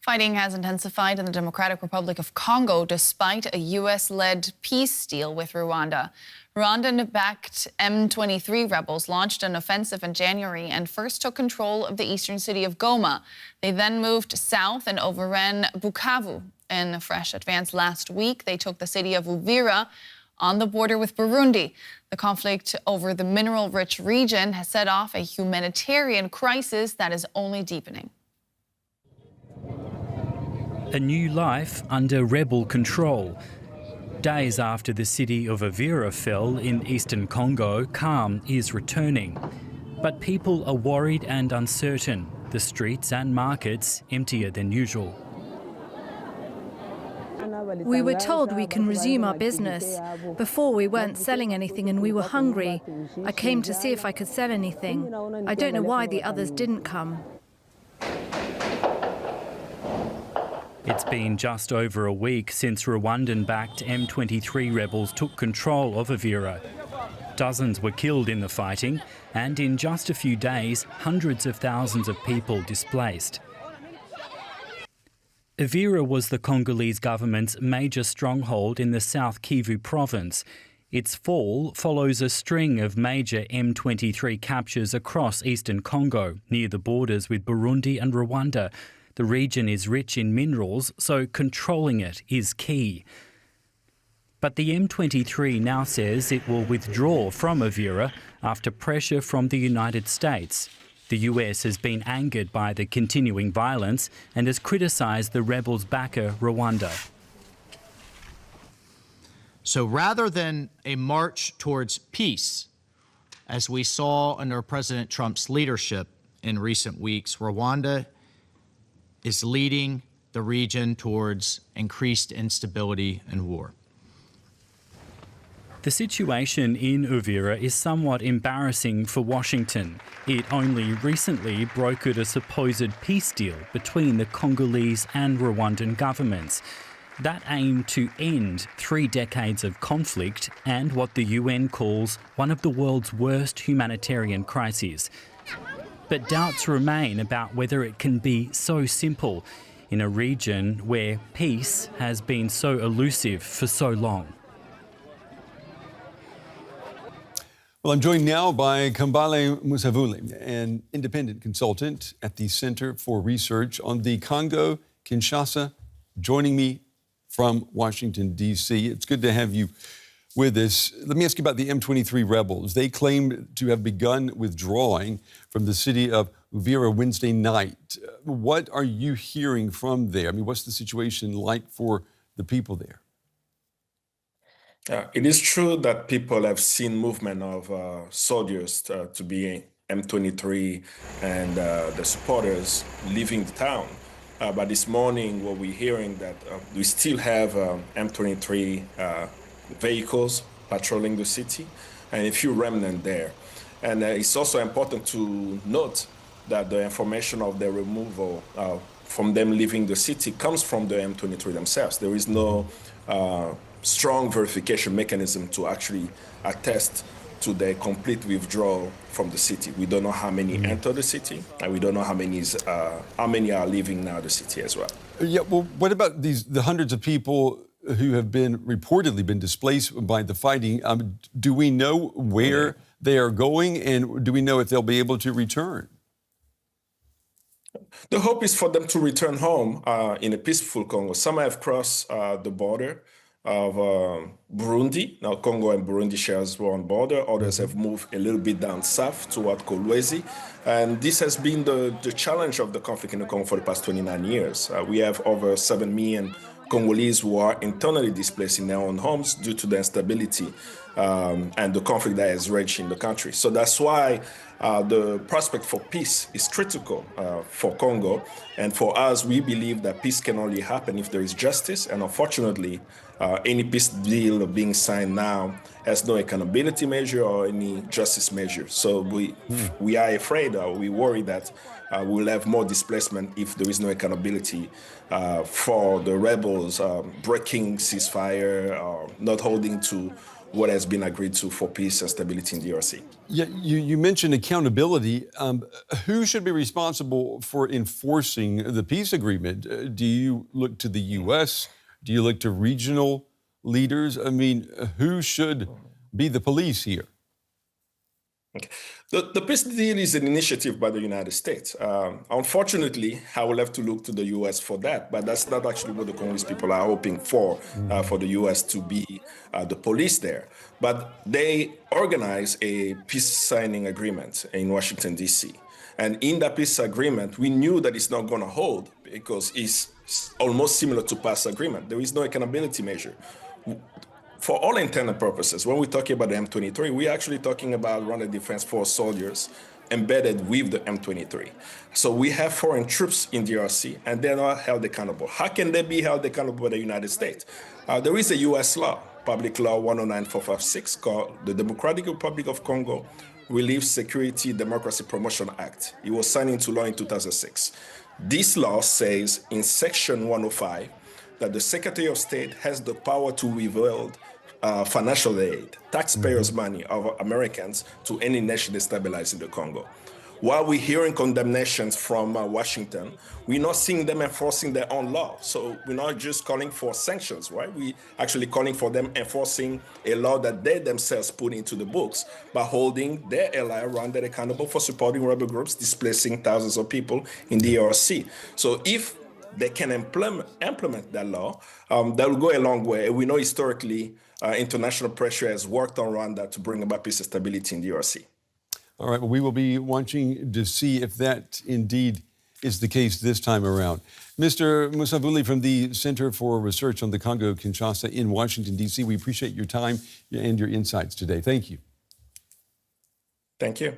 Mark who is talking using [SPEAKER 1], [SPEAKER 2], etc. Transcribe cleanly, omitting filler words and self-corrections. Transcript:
[SPEAKER 1] Fighting has intensified in the Democratic Republic of Congo despite a U.S.-led peace deal with Rwanda. Rwandan-backed M23 rebels launched an offensive in January and first took control of the eastern city of Goma. They then moved south and overran Bukavu. In a fresh advance last week, they took the city of Uvira on the border with Burundi. The conflict over the mineral-rich region has set off a humanitarian crisis that is only deepening.
[SPEAKER 2] A new life under rebel control. Days after the city of Uvira fell in eastern Congo, calm is returning. But people are worried and uncertain. The streets and markets emptier than usual.
[SPEAKER 3] We were told we can resume our business. Before, we weren't selling anything and we were hungry. I came to see if I could sell anything. I don't know why the others didn't come.
[SPEAKER 2] It's been just over a week since Rwandan-backed M23 rebels took control of Uvira. Dozens were killed in the fighting, and in just a few days, hundreds of thousands of people displaced. Uvira was the Congolese government's major stronghold in the South Kivu province. Its fall follows a string of major M23 captures across eastern Congo, near the borders with Burundi and Rwanda. The region is rich in minerals, so controlling it is key. But the M23 now says it will withdraw from Uvira after pressure from the United States. The US has been angered by the continuing violence and has criticised the rebels' backer, Rwanda.
[SPEAKER 4] So rather than a march towards peace, as we saw under President Trump's leadership in recent weeks, Rwanda is leading the region towards increased instability and war.
[SPEAKER 2] The situation in Uvira is somewhat embarrassing for Washington. It only recently brokered a supposed peace deal between the Congolese and Rwandan governments. That aimed to end 3 decades of conflict and what the UN calls one of the world's worst humanitarian crises. But doubts remain about whether it can be so simple in a region where peace has been so elusive for so long.
[SPEAKER 5] Well, I'm joined now by Kambale Musavuli, an independent consultant at the Center for Research on the Congo, Kinshasa, joining me from Washington, D.C. It's good to have you with us. Let me ask you about the M23 rebels. They claim to have begun withdrawing from the city of Uvira Wednesday night. What are you hearing from there? I mean, what's the situation like for the people there?
[SPEAKER 6] It is true that people have seen movement of soldiers to be M23 and the supporters leaving the town. But this morning, what we're hearing that we still have M23 vehicles patrolling the city and a few remnants there. And it's also important to note that the information of their removal from them leaving the city comes from the M23 themselves. There is no strong verification mechanism to actually attest to their complete withdrawal from the city. We don't know how many enter the city, and we don't know how many are leaving now the city as well.
[SPEAKER 5] Yeah, well, what about the hundreds of people who have reportedly been displaced by the fighting? Do we know where they are going, and do we know if they'll be able to return?
[SPEAKER 6] The hope is for them to return home in a peaceful Congo. Some have crossed the border of Burundi. Now Congo and Burundi shares one border. Others have moved a little bit down south toward Kolwezi. And this has been the challenge of the conflict in the Congo for the past 29 years. We have over 7 million Congolese who are internally displaced in their own homes due to the instability and the conflict that has raged in the country. So that's why the prospect for peace is critical for Congo. And for us, we believe that peace can only happen if there is justice. And unfortunately, any peace deal being signed now has no accountability measure or any justice measure. So we are afraid, we worry that we'll have more displacement if there is no accountability for the rebels breaking ceasefire, not holding to what has been agreed to for peace and stability in DRC.
[SPEAKER 5] Yeah, you mentioned accountability. Who should be responsible for enforcing the peace agreement? Do you look to the U.S.? Do you look to regional leaders? I mean, who should be the police here?
[SPEAKER 6] Okay. The peace deal is an initiative by the United States. Unfortunately, I will have to look to the U.S. for that, but that's not actually what the Congolese people are hoping for the U.S. to be the police there. But they organize a peace signing agreement in Washington, D.C. And in that peace agreement, we knew that it's not going to hold because it's almost similar to past agreement. There is no accountability measure. For all intents and purposes, when we're talking about the M23, we're actually talking about Rwanda Defense Force soldiers embedded with the M23. So we have foreign troops in DRC, and they're not held accountable. How can they be held accountable by the United States? There is a U.S. law, Public Law 109456, called the Democratic Republic of Congo Relief, Security, Democracy Promotion Act. It was signed into law in 2006. This law says in Section 105 that the Secretary of State has the power to withhold financial aid, taxpayers' money of Americans to any nation destabilizing the Congo. While we're hearing condemnations from Washington, we're not seeing them enforcing their own law. So we're not just calling for sanctions, right? We're actually calling for them enforcing a law that they themselves put into the books by holding their ally Rwanda accountable for supporting rebel groups displacing thousands of people in the DRC. So if they can implement that law, that will go a long way. We know historically international pressure has worked on Rwanda to bring about peace and stability in the DRC.
[SPEAKER 5] All right, well, we will be watching to see if that indeed is the case this time around. Mr. Musavuli from the Center for Research on the Congo-Kinshasa in Washington, D.C., we appreciate your time and your insights today. Thank you.
[SPEAKER 6] Thank you.